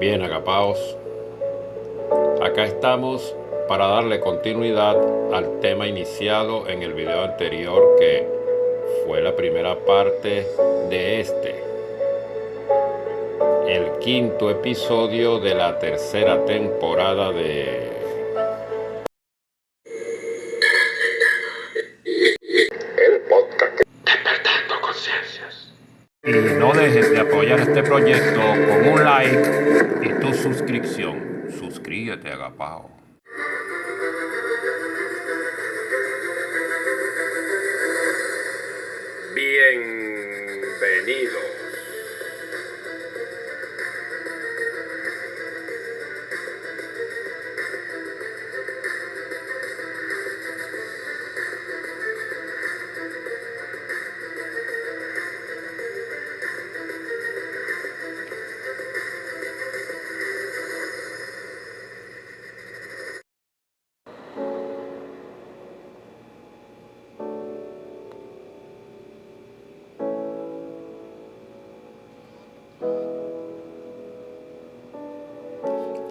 Bien, agapaos, acá estamos para darle continuidad al tema iniciado en el video anterior, que fue la primera parte de el quinto episodio de la tercera temporada de el podcast Despertando Conciencias. Y no dejes de apoyar este proyecto con un like y tu suscripción. Suscríbete, agapao. Bienvenidos.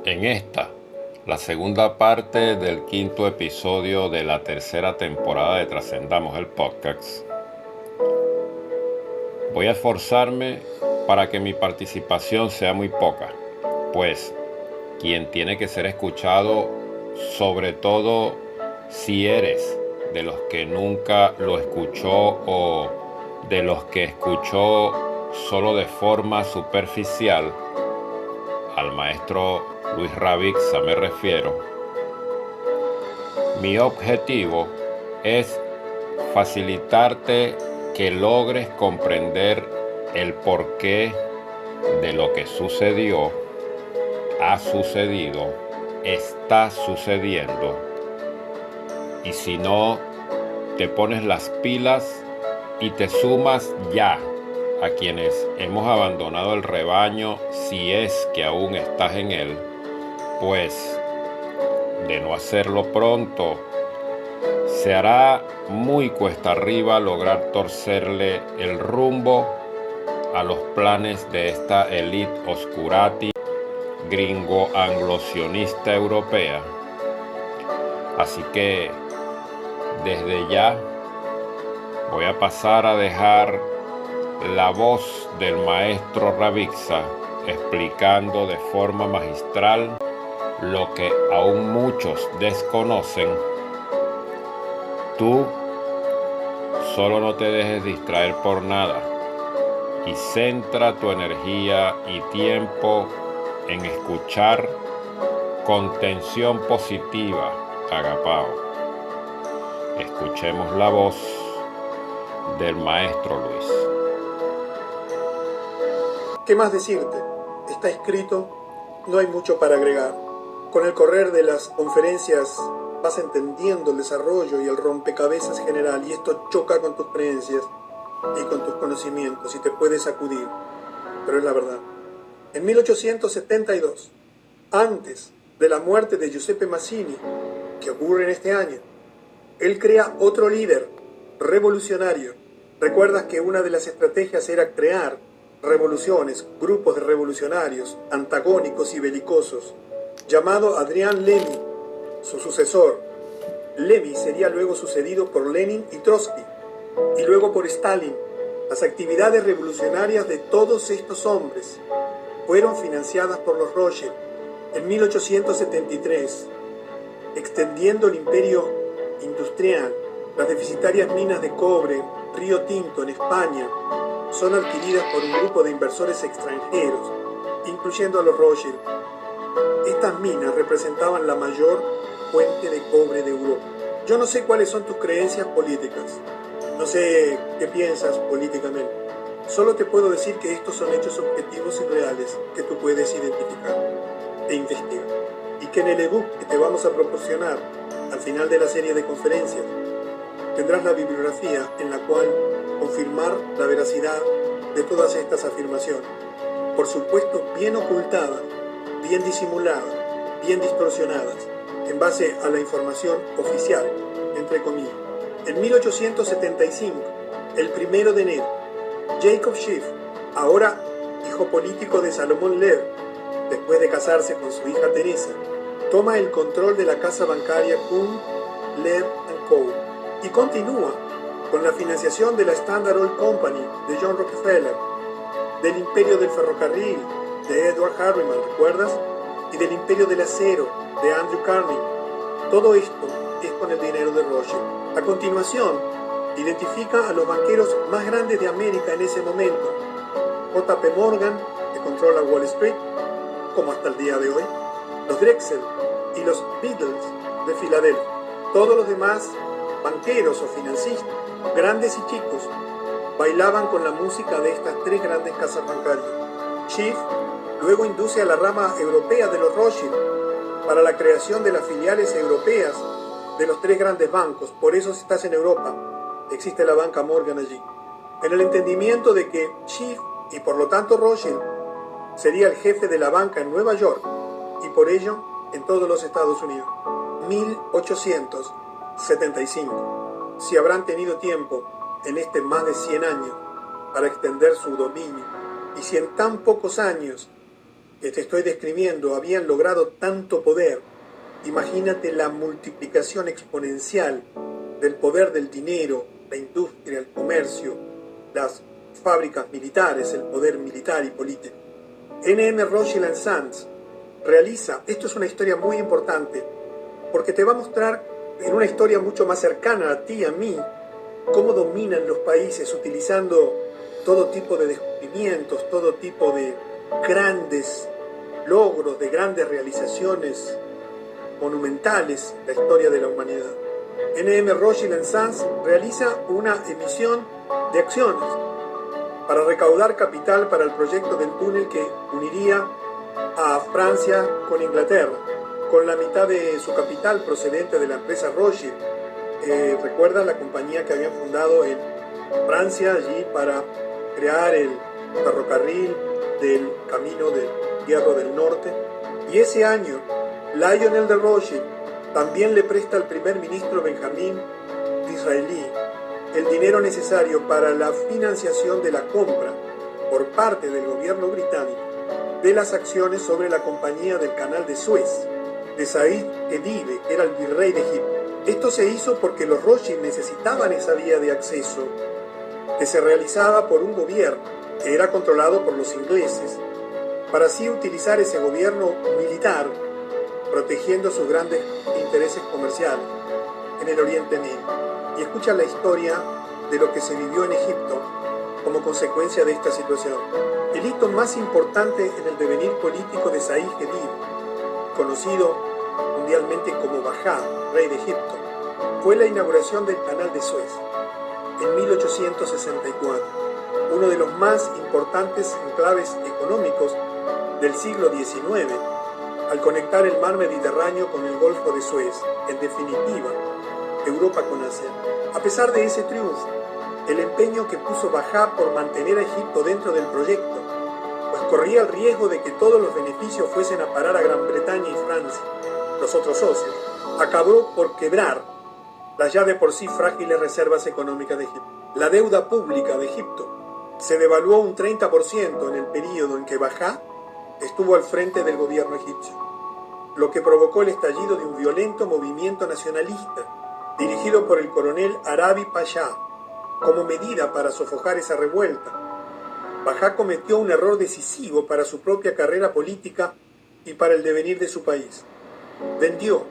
En la segunda parte del quinto episodio de la tercera temporada de Trascendamos el Podcast, voy a esforzarme para que mi participación sea muy poca, pues quien tiene que ser escuchado, sobre todo si eres de los que nunca lo escuchó o de los que escuchó solo de forma superficial, al maestro Luis Ravixa me refiero. Mi objetivo es facilitarte que logres comprender el porqué de lo que sucedió, ha sucedido, está sucediendo. Y si no, te pones las pilas y te sumas ya a quienes hemos abandonado el rebaño, si es que aún estás en él, pues de no hacerlo pronto, se hará muy cuesta arriba lograr torcerle el rumbo a los planes de esta élite oscurati gringo-anglo-sionista europea. Así que desde ya voy a pasar a dejar la voz del maestro Ravixa explicando de forma magistral lo que aún muchos desconocen. Tú solo no te dejes distraer por nada y centra tu energía y tiempo en escuchar con tensión positiva, agapao. Escuchemos la voz del maestro Luis. ¿Qué más decirte? Está escrito, no hay mucho para agregar. Con el correr de las conferencias vas entendiendo el desarrollo y el rompecabezas general, y esto choca con tus creencias y con tus conocimientos y te puede sacudir, pero es la verdad. En 1872, antes de la muerte de Giuseppe Mazzini, que ocurre en este año, él crea otro líder revolucionario. ¿Recuerdas que una de las estrategias era crear revoluciones, grupos de revolucionarios antagónicos y belicosos, llamado Adrián Lemmy, su sucesor? Lemmy sería luego sucedido por Lenin y Trotsky, y luego por Stalin. Las actividades revolucionarias de todos estos hombres fueron financiadas por los Rothschild. En 1873, extendiendo el imperio industrial, las deficitarias minas de cobre Río Tinto en España son adquiridas por un grupo de inversores extranjeros, incluyendo a los Rothschild. Estas minas representaban la mayor fuente de cobre de Europa. Yo no sé cuáles son tus creencias políticas, no sé qué piensas políticamente. Solo te puedo decir que estos son hechos objetivos y reales que tú puedes identificar e investigar. Y que en el ebook que te vamos a proporcionar al final de la serie de conferencias tendrás la bibliografía en la cual confirmar la veracidad de todas estas afirmaciones. Por supuesto, bien ocultadas, bien disimuladas, bien distorsionadas, en base a la información oficial, entre comillas. En 1875, el 1 de enero, Jacob Schiff, ahora hijo político de Salomón Lev, después de casarse con su hija Teresa, toma el control de la casa bancaria Kuhn, Lev Co. y continúa con la financiación de la Standard Oil Company de John Rockefeller, del imperio del ferrocarril de Edward Harriman, ¿recuerdas? Y del imperio del acero de Andrew Carnegie. Todo esto es con el dinero de Rothschild. A continuación, identifica a los banqueros más grandes de América en ese momento. J.P. Morgan, que controla Wall Street, como hasta el día de hoy, los Drexel y los Beatles de Filadelfia. Todos los demás banqueros o financistas, grandes y chicos, bailaban con la música de estas tres grandes casas bancarias. Schiff luego induce a la rama europea de los Rothschild para la creación de las filiales europeas de los tres grandes bancos. Por eso, si estás en Europa, existe la banca Morgan allí. En el entendimiento de que Schiff y por lo tanto Rothschild sería el jefe de la banca en Nueva York y por ello en todos los Estados Unidos. 1875. Si habrán tenido tiempo en este más de 100 años para extender su dominio, y si en tan pocos años que te estoy describiendo habían logrado tanto poder, imagínate la multiplicación exponencial del poder del dinero, la industria, el comercio, las fábricas militares, el poder militar y político. N.M. Rothschild & Sons realiza, esto es una historia muy importante, porque te va a mostrar en una historia mucho más cercana a ti y a mí, cómo dominan los países utilizando todo tipo de descubrimientos, todo tipo de grandes logros, de grandes realizaciones monumentales en la historia de la humanidad. N.M. Rothschild & Sons realiza una emisión de acciones para recaudar capital para el proyecto del túnel que uniría a Francia con Inglaterra, con la mitad de su capital procedente de la empresa Rothschild. ¿Recuerdan la compañía que habían fundado en Francia allí para crear el ferrocarril del Camino del Hierro del Norte? Y ese año, Lionel de Rothschild también le presta al primer ministro Benjamin Disraeli el dinero necesario para la financiación de la compra por parte del gobierno británico de las acciones sobre la Compañía del Canal de Suez, de Said Edibe, que era el virrey de Egipto. Esto se hizo porque los Rothschild necesitaban esa vía de acceso que se realizaba por un gobierno que era controlado por los ingleses, para así utilizar ese gobierno militar protegiendo sus grandes intereses comerciales en el Oriente Medio. Y escucha la historia de lo que se vivió en Egipto como consecuencia de esta situación. El hito más importante en el devenir político de Said Edib, conocido mundialmente como Bajá, rey de Egipto, fue la inauguración del Canal de Suez en 1864, uno de los más importantes enclaves económicos del siglo XIX, al conectar el mar Mediterráneo con el Golfo de Suez, en definitiva, Europa con Asia. A pesar de ese triunfo, el empeño que puso Bajá por mantener a Egipto dentro del proyecto, pues corría el riesgo de que todos los beneficios fuesen a parar a Gran Bretaña y Francia, los otros socios, acabó por quebrar las ya de por sí frágiles reservas económicas de Egipto. La deuda pública de Egipto se devaluó un 30% en el período en que Bajá estuvo al frente del gobierno egipcio, lo que provocó el estallido de un violento movimiento nacionalista dirigido por el coronel Arabi Pasha. Como medida para sofocar esa revuelta, Bajá cometió un error decisivo para su propia carrera política y para el devenir de su país. Vendió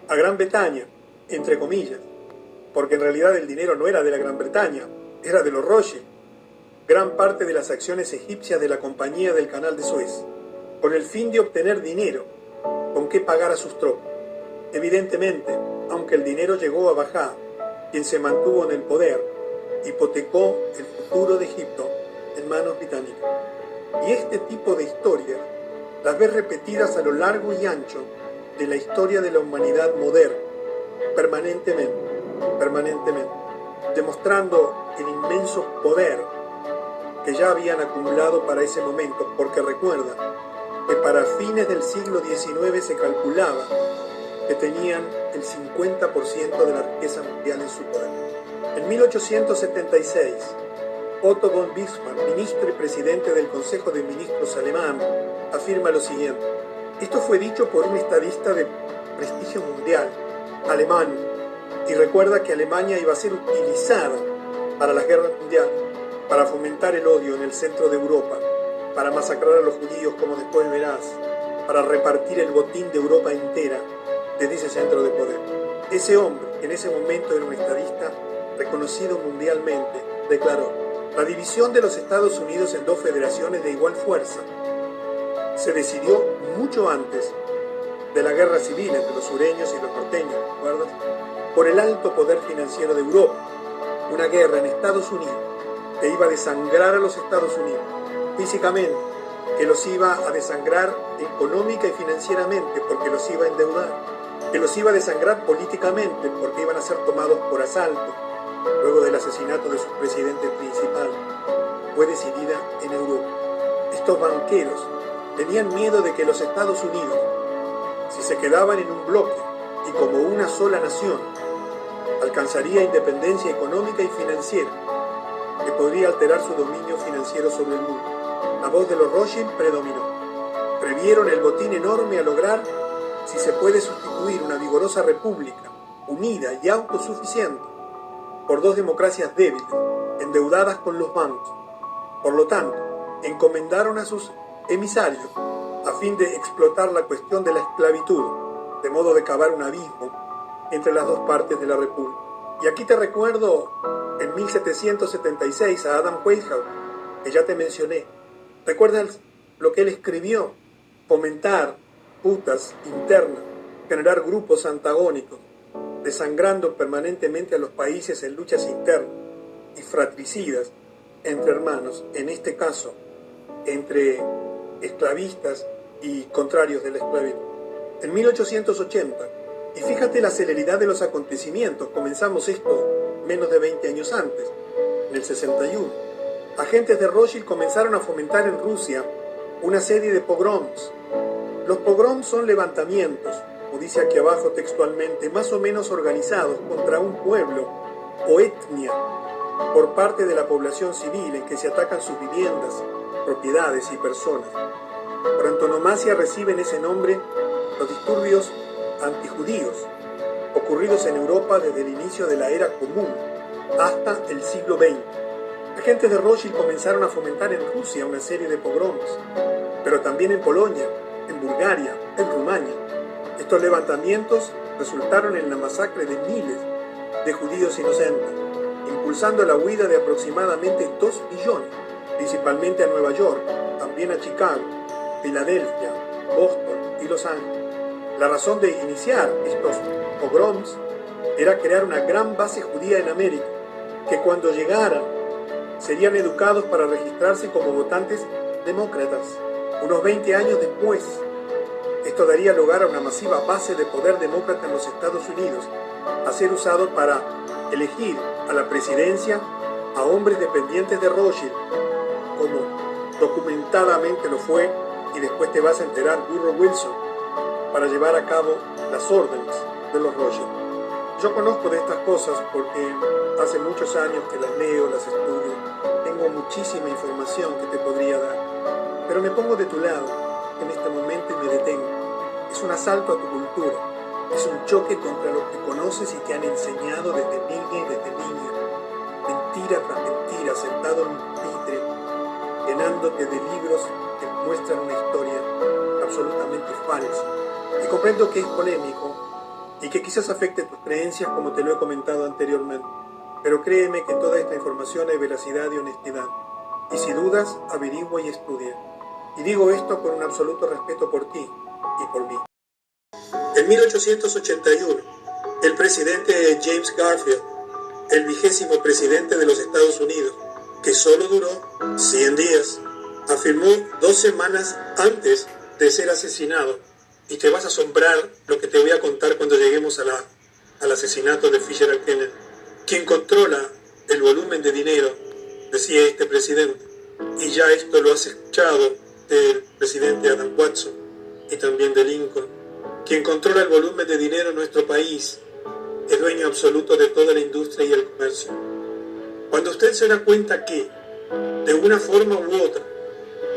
a Gran Bretaña, entre comillas, porque en realidad el dinero no era de la Gran Bretaña, era de los Rothschild, gran parte de las acciones egipcias de la Compañía del Canal de Suez, con el fin de obtener dinero con que pagar a sus tropas. Evidentemente, aunque el dinero llegó a Bajá, quien se mantuvo en el poder, hipotecó el futuro de Egipto en manos británicas. Y este tipo de historias las ves repetidas a lo largo y ancho de la historia de la humanidad moderna, permanentemente, demostrando el inmenso poder que ya habían acumulado para ese momento, porque recuerda que para fines del siglo XIX se calculaba que tenían el 50% de la riqueza mundial en su poder. En 1876, Otto von Bismarck, ministro y presidente del Consejo de Ministros alemán, afirma lo siguiente. Esto fue dicho por un estadista de prestigio mundial, alemán, y recuerda que Alemania iba a ser utilizada para las guerras mundiales, para fomentar el odio en el centro de Europa, para masacrar a los judíos, como después verás, para repartir el botín de Europa entera desde ese centro de poder. Ese hombre, que en ese momento era un estadista reconocido mundialmente, declaró: la división de los Estados Unidos en dos federaciones de igual fuerza se decidió mucho antes de la guerra civil entre los sureños y los norteños, ¿recuerdas? Por el alto poder financiero de Europa. Una guerra en Estados Unidos que iba a desangrar a los Estados Unidos físicamente, que los iba a desangrar económica y financieramente porque los iba a endeudar, que los iba a desangrar políticamente porque iban a ser tomados por asalto luego del asesinato de su presidente principal, fue decidida en Europa. Estos banqueros tenían miedo de que los Estados Unidos, si se quedaban en un bloque y como una sola nación, alcanzaría independencia económica y financiera, que podría alterar su dominio financiero sobre el mundo. La voz de los Rothschild predominó. Previeron el botín enorme a lograr si se puede sustituir una vigorosa república, unida y autosuficiente, por dos democracias débiles, endeudadas con los bancos. Por lo tanto, encomendaron a sus emisarios a fin de explotar la cuestión de la esclavitud, de modo de cavar un abismo entre las dos partes de la república. Y aquí te recuerdo en 1776 a Adam Weishaupt, que ya te mencioné. ¿Recuerdas lo que él escribió? Fomentar putas internas, generar grupos antagónicos, desangrando permanentemente a los países en luchas internas y fratricidas entre hermanos, en este caso, entre esclavistas y contrarios de la esclavitud. En 1880, y fíjate la celeridad de los acontecimientos, comenzamos esto menos de 20 años antes, en el 61, agentes de Rothschild comenzaron a fomentar en Rusia una serie de pogroms. Los pogroms son levantamientos, como dice aquí abajo textualmente, más o menos organizados contra un pueblo o etnia por parte de la población civil, en que se atacan sus viviendas, propiedades y personas. Por antonomasia reciben ese nombre los disturbios antijudíos, ocurridos en Europa desde el inicio de la era común hasta el siglo XX. Agentes de Rothschild comenzaron a fomentar en Rusia una serie de pogroms, pero también en Polonia, en Bulgaria, en Rumania. Estos levantamientos resultaron en la masacre de miles de judíos inocentes, impulsando la huida de aproximadamente 2 millones, principalmente a Nueva York, también a Chicago, Filadelfia, Boston y Los Ángeles. La razón de iniciar estos pogroms era crear una gran base judía en América, que cuando llegaran serían educados para registrarse como votantes demócratas. Unos 20 años después, esto daría lugar a una masiva base de poder demócrata en los Estados Unidos, a ser usado para elegir a la presidencia a hombres dependientes de Rothschild, como documentadamente lo fue, y después te vas a enterar, Woodrow Wilson, para llevar a cabo las órdenes de los Rothschild. Yo conozco de estas cosas porque hace muchos años que las leo, las estudio, tengo muchísima información que te podría dar, pero me pongo de tu lado en este momento y me detengo. Es un asalto a tu cultura, es un choque contra lo que conoces y te han enseñado desde niña y desde niño, mentira tras mentira, sentado en un pupitre, llenándote de libros que muestran una historia absolutamente falsa. Y comprendo que es polémico y que quizás afecte tus creencias, como te lo he comentado anteriormente, pero créeme que en toda esta información hay veracidad y honestidad, y si dudas, averigua y estudia. Y digo esto con un absoluto respeto por ti y por mí. En 1881, el presidente James Garfield, el 20º presidente de los Estados Unidos, que solo duró 100 días, afirmó 2 semanas antes de ser asesinado, y te vas a asombrar lo que te voy a contar cuando lleguemos al asesinato de Fisher y Kennedy. Quien controla el volumen de dinero, decía este presidente, y ya esto lo has escuchado del presidente Adam Watson y también de Lincoln, quien controla el volumen de dinero en nuestro país es dueño absoluto de toda la industria y el comercio. Cuando usted se da cuenta que de una forma u otra.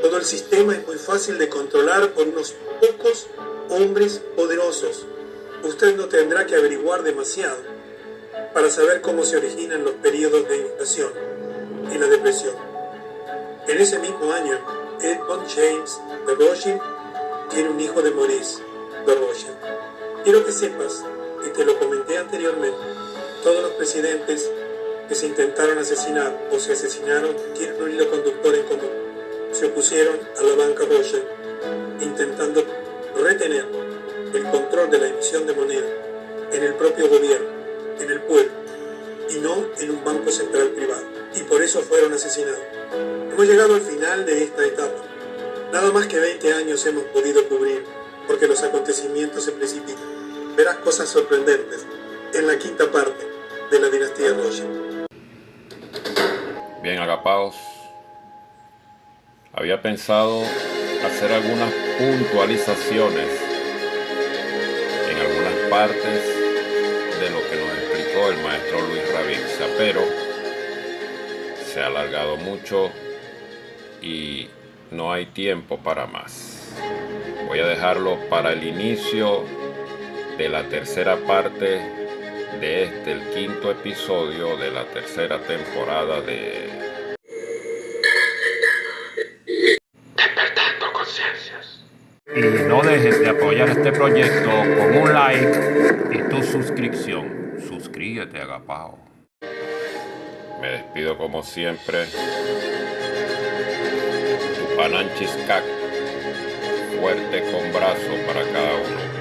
Todo el sistema es muy fácil de controlar por unos pocos hombres poderosos. Usted no tendrá que averiguar demasiado para saber cómo se originan los periodos de inflación y la depresión. En ese mismo año, Edmond James de Rothschild tiene un hijo de Maurice de Rothschild. Quiero que sepas, y te lo comenté anteriormente, todos los presidentes que se intentaron asesinar o se asesinaron tienen un hilo conductor en común. Se opusieron a la banca Rothschild, intentando retener el control de la emisión de moneda en el propio gobierno, en el pueblo, y no en un banco central privado. Y por eso fueron asesinados. Hemos llegado al final de esta etapa. Nada más que 20 años hemos podido cubrir, porque los acontecimientos se precipitan. Verás cosas sorprendentes en la quinta parte de la dinastía Rothschild. Bien, agapaos. Había pensado hacer algunas puntualizaciones en algunas partes de lo que nos explicó el maestro Luis Ravizza, pero se ha alargado mucho y no hay tiempo para más. Voy a dejarlo para el inicio de la tercera parte de el quinto episodio de la tercera temporada de Despertando Conciencias. Y no dejes de apoyar este proyecto con un like y tu suscripción. Suscríbete, agapao. Me despido como siempre. Tu Pananchis Cac, fuerte con brazo para cada uno.